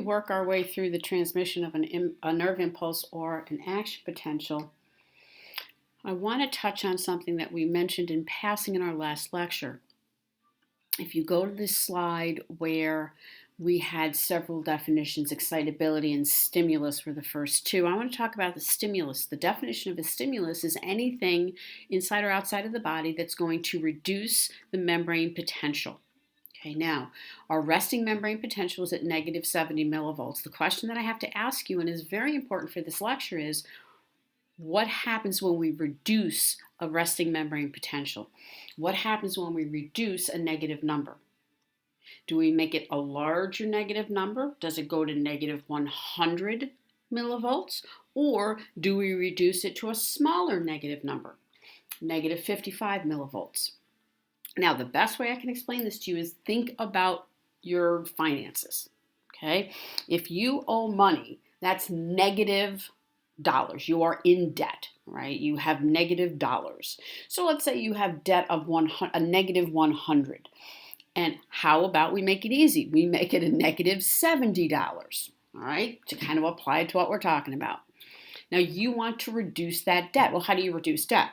work our way through the transmission of a nerve impulse or an action potential, I want to touch on something that we mentioned in passing in our last lecture. If you go to this slide where we had several definitions, excitability and stimulus were the first two. I want to talk about the stimulus. The definition of a stimulus is anything inside or outside of the body that's going to reduce the membrane potential. Okay, now, our resting membrane potential is at negative 70 millivolts. The question that I have to ask you, and is very important for this lecture, is what happens when we reduce a resting membrane potential? What happens when we reduce a negative number? Do we make it a larger negative number? Does it go to negative 100 millivolts? Or do we reduce it to a smaller negative number, negative 55 millivolts? Now, the best way I can explain this to you is think about your finances, okay? If you owe money, that's negative dollars. You are in debt, right? You have negative dollars. So let's say you have debt of a negative 100. And how about we make it easy? We make it a negative $70, all right? To kind of apply it to what we're talking about. Now, you want to reduce that debt. Well, how do you reduce debt?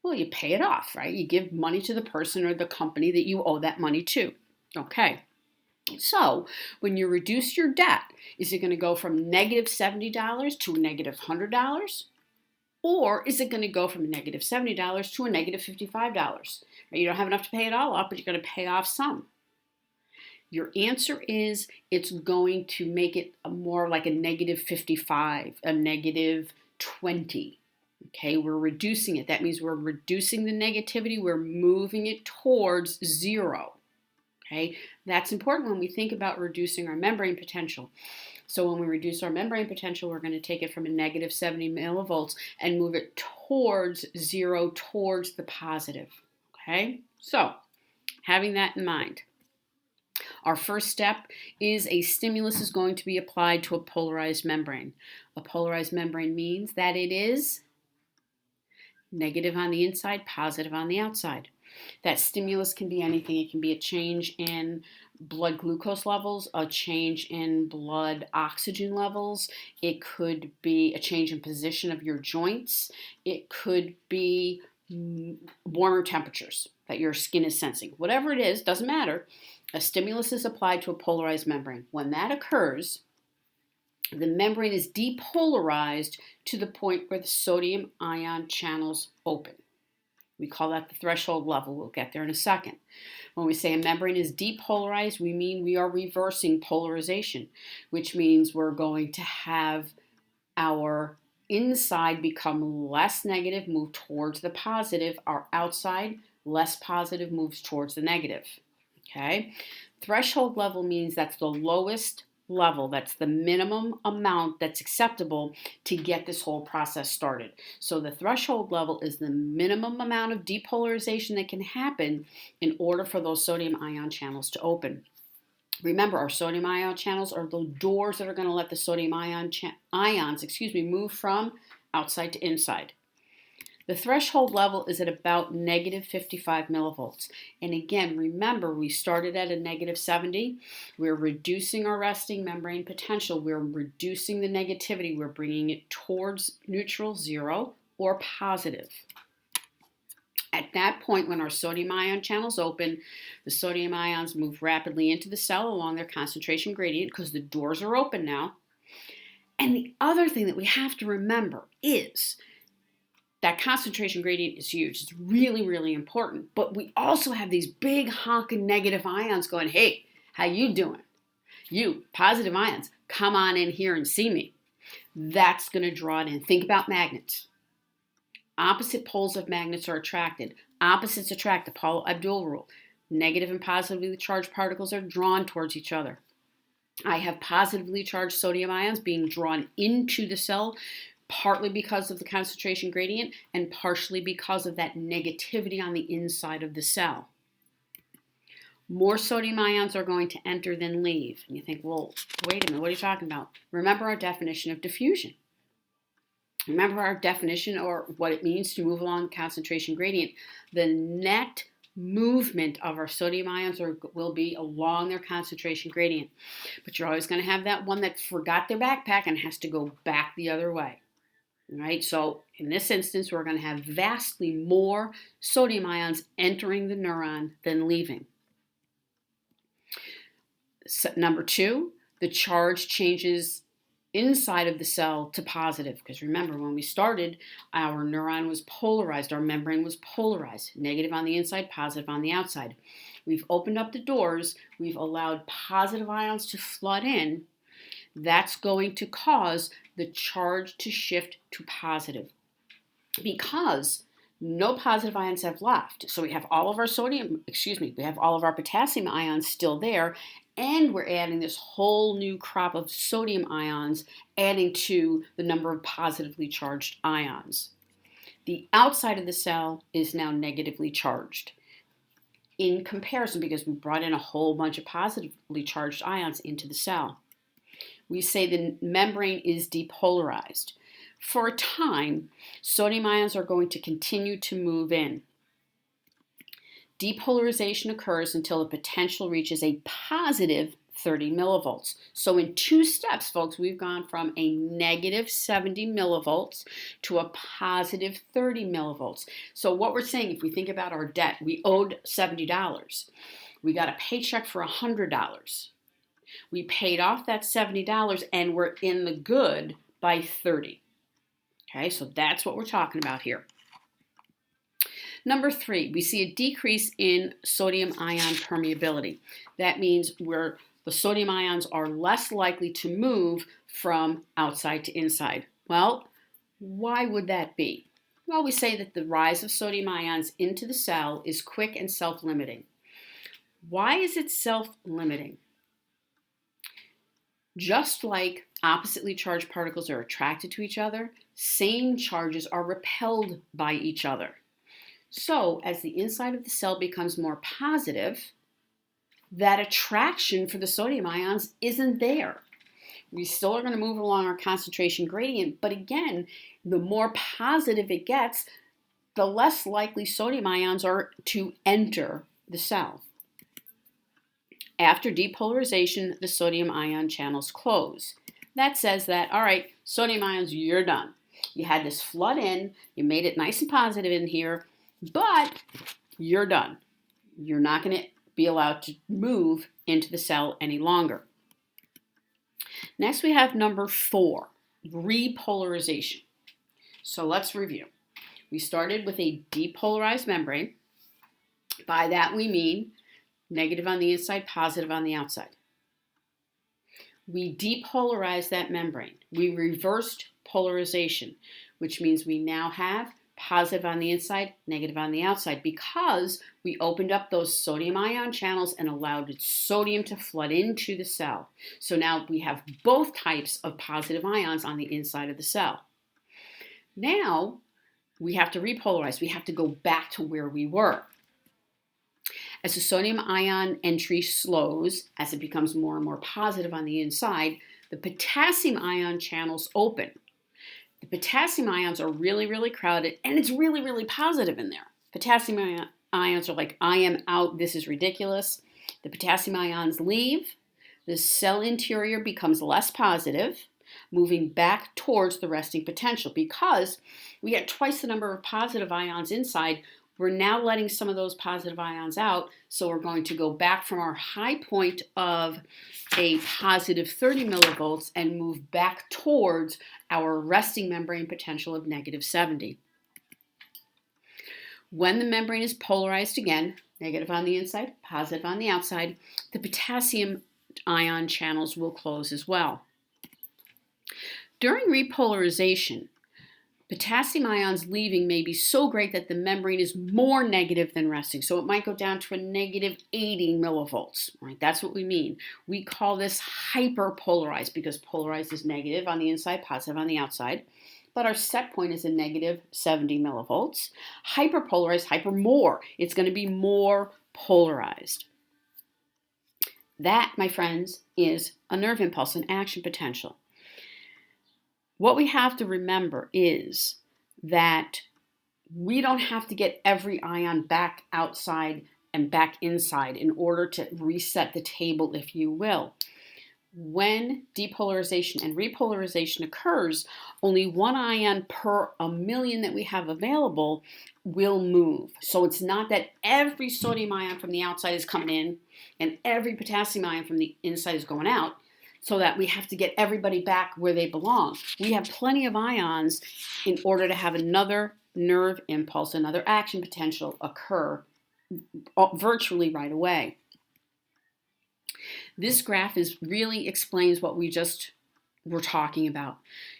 Well, you pay it off, right? You give money to the person or the company that you owe that money to. Okay. So when you reduce your debt, is it going to go from negative $70 to a negative $100? Or is it going to go from a negative $70 to a negative $55? You don't have enough to pay it all off, but you're going to pay off some. Your answer is it's going to make it more like a negative 55, a negative 20. Okay, we're reducing it. That means we're reducing the negativity. We're moving it towards zero. Okay, that's important when we think about reducing our membrane potential. So when we reduce our membrane potential, we're going to take it from a negative 70 millivolts and move it towards zero, towards the positive. Okay, so having that in mind, our first step is a stimulus is going to be applied to a polarized membrane. A polarized membrane means that it is negative on the inside, positive on the outside. That stimulus can be anything. It can be a change in blood glucose levels, a change in blood oxygen levels. It could be a change in position of your joints. It could be warmer temperatures that your skin is sensing. Whatever it is, doesn't matter. A stimulus is applied to a polarized membrane. When that occurs, the membrane is depolarized to the point where the sodium ion channels open. We call that the threshold level. We'll get there in a second. When we say a membrane is depolarized, we mean we are reversing polarization, which means we're going to have our inside become less negative, move towards the positive. Our outside, less positive, moves towards the negative. Okay? Threshold level means that's the lowest level. That's the minimum amount that's acceptable to get this whole process started. So the threshold level is the minimum amount of depolarization that can happen in order for those sodium ion channels to open. Remember, our sodium ion channels are the doors that are going to let the sodium ions move from outside to inside. The threshold level is at about negative 55 millivolts. And again, remember, we started at a negative 70. We're reducing our resting membrane potential. We're reducing the negativity. We're bringing it towards neutral, zero, or positive. At that point, when our sodium ion channels open, the sodium ions move rapidly into the cell along their concentration gradient because the doors are open now. And the other thing that we have to remember is that concentration gradient is huge. It's really, really important. But we also have these big honking negative ions going, hey, how you doing? You, positive ions, come on in here and see me. That's going to draw it in. Think about magnets. Opposite poles of magnets are attracted. Opposites attract, the Pauli-Abdul rule. Negative and positively charged particles are drawn towards each other. I have positively charged sodium ions being drawn into the cell, partly because of the concentration gradient and partially because of that negativity on the inside of the cell. More sodium ions are going to enter than leave. And you think, well, wait a minute, what are you talking about? Remember our definition of diffusion. Remember our definition or what it means to move along the concentration gradient. The net movement of our sodium ions will be along their concentration gradient. But you're always going to have that one that forgot their backpack and has to go back the other way. Right? So in this instance, we're going to have vastly more sodium ions entering the neuron than leaving. So, number 2, the charge changes inside of the cell to positive. Because remember, when we started, our neuron was polarized. Our membrane was polarized. Negative on the inside, positive on the outside. We've opened up the doors. We've allowed positive ions to flood in. That's going to cause the charge to shift to positive because no positive ions have left. So we have all of our we have all of our potassium ions still there, and we're adding this whole new crop of sodium ions, adding to the number of positively charged ions. The outside of the cell is now negatively charged in comparison because we brought in a whole bunch of positively charged ions into the cell. We say the membrane is depolarized. For a time, sodium ions are going to continue to move in. Depolarization occurs until the potential reaches a positive 30 millivolts. So in 2 steps, folks, we've gone from a negative 70 millivolts to a positive 30 millivolts. So what we're saying, if we think about our debt, we owed $70. We got a paycheck for $100. We paid off that $70 and we're in the good by 30. Okay, so that's what we're talking about here. Number 3, we see a decrease in sodium ion permeability. That means the sodium ions are less likely to move from outside to inside. Well, why would that be? Well, we say that the rise of sodium ions into the cell is quick and self-limiting. Why is it self-limiting? Just like oppositely charged particles are attracted to each other, same charges are repelled by each other. So as the inside of the cell becomes more positive, that attraction for the sodium ions isn't there. We still are going to move along our concentration gradient, but again, the more positive it gets, the less likely sodium ions are to enter the cell. After depolarization, the sodium ion channels close. That says that, all right, sodium ions, you're done. You had this flood in, you made it nice and positive in here, but you're done. You're not going to be allowed to move into the cell any longer. Next, we have number 4, repolarization. So let's review. We started with a depolarized membrane. By that we mean negative on the inside, positive on the outside. We depolarized that membrane. We reversed polarization, which means we now have positive on the inside, negative on the outside, because we opened up those sodium ion channels and allowed sodium to flood into the cell. So now we have both types of positive ions on the inside of the cell. Now we have to repolarize. We have to go back to where we were. As the sodium ion entry slows, as it becomes more and more positive on the inside, the potassium ion channels open. The potassium ions are really, really crowded, and it's really, really positive in there. Potassium ions are like, I am out, this is ridiculous. The potassium ions leave, the cell interior becomes less positive, moving back towards the resting potential. Because we get twice the number of positive ions inside, we're now letting some of those positive ions out, so we're going to go back from our high point of a positive 30 millivolts and move back towards our resting membrane potential of negative 70. When the membrane is polarized again, negative on the inside, positive on the outside, the potassium ion channels will close as well. During repolarization, potassium ions leaving may be so great that the membrane is more negative than resting. So it might go down to a negative 80 millivolts. Right? That's what we mean. We call this hyperpolarized because polarized is negative on the inside, positive on the outside. But our set point is a negative 70 millivolts. Hyperpolarized, hyper more. It's going to be more polarized. That, my friends, is a nerve impulse, an action potential. What we have to remember is that we don't have to get every ion back outside and back inside in order to reset the table, if you will. When depolarization and repolarization occurs, only one ion per a million that we have available will move. So it's not that every sodium ion from the outside is coming in and every potassium ion from the inside is going out, so that we have to get everybody back where they belong. We have plenty of ions in order to have another nerve impulse, another action potential occur virtually right away. This graph really explains what we just were talking about.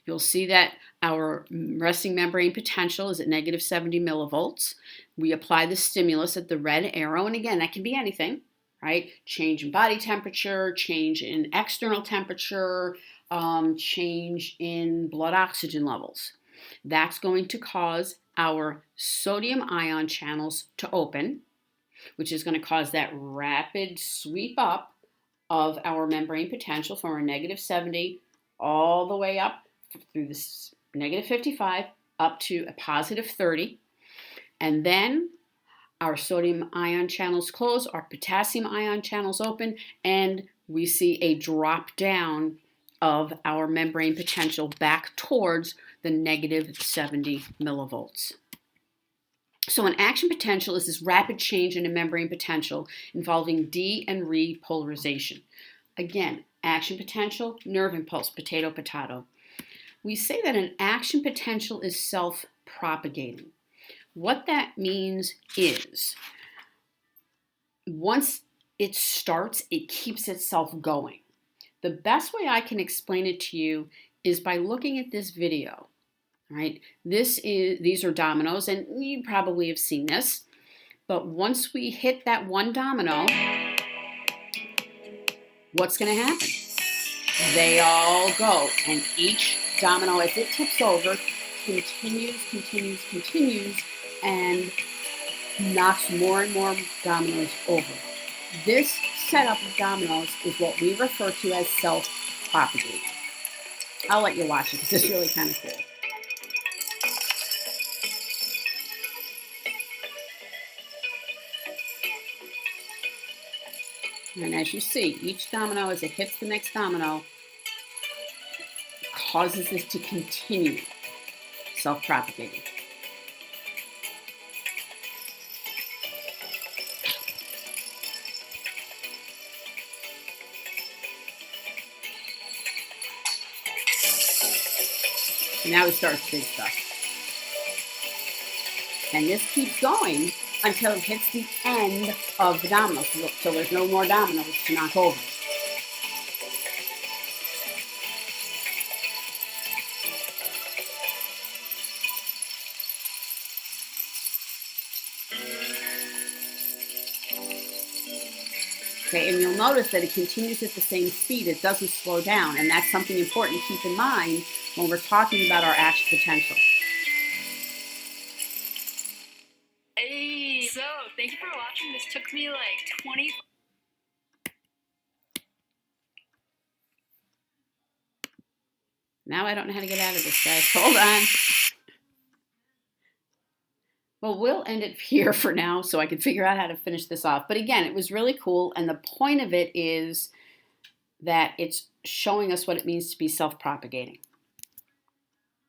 You'll see that our resting membrane potential is at negative 70 millivolts. We apply the stimulus at the red arrow, and again, that can be anything, right? Change in body temperature, change in external temperature, change in blood oxygen levels. That's going to cause our sodium ion channels to open, which is going to cause that rapid sweep up of our membrane potential from our negative 70 all the way up through this negative 55 up to a positive 30. And then our sodium ion channels close, our potassium ion channels open, and we see a drop down of our membrane potential back towards the negative 70 millivolts. So an action potential is this rapid change in a membrane potential involving de and repolarization. Again, action potential, nerve impulse, potato, potato. We say that an action potential is self-propagating. What that means is once it starts, it keeps itself going. The best way I can explain it to you is by looking at this video. Right? These are dominoes, and you probably have seen this. But once we hit that one domino, what's going to happen? They all go, and each domino, as it tips over, continues, and knocks more and more dominoes over. This setup of dominoes is what we refer to as self-propagating. I'll let you watch it because it's really kind of cool. And as you see, each domino, as it hits the next domino, causes this to continue self-propagating. And now we start the big stuff. And this keeps going until it hits the end of the domino, so there's no more dominoes to knock over. Okay, and you'll notice that it continues at the same speed. It doesn't slow down, and that's something important to keep in mind when we're talking about our action potential. Hey, so thank you for watching. This took me like 20. Now I don't know how to get out of this, guys. Hold on. Well, we'll end it here for now so I can figure out how to finish this off. But again, it was really cool, and the point of it is that it's showing us what it means to be self-propagating.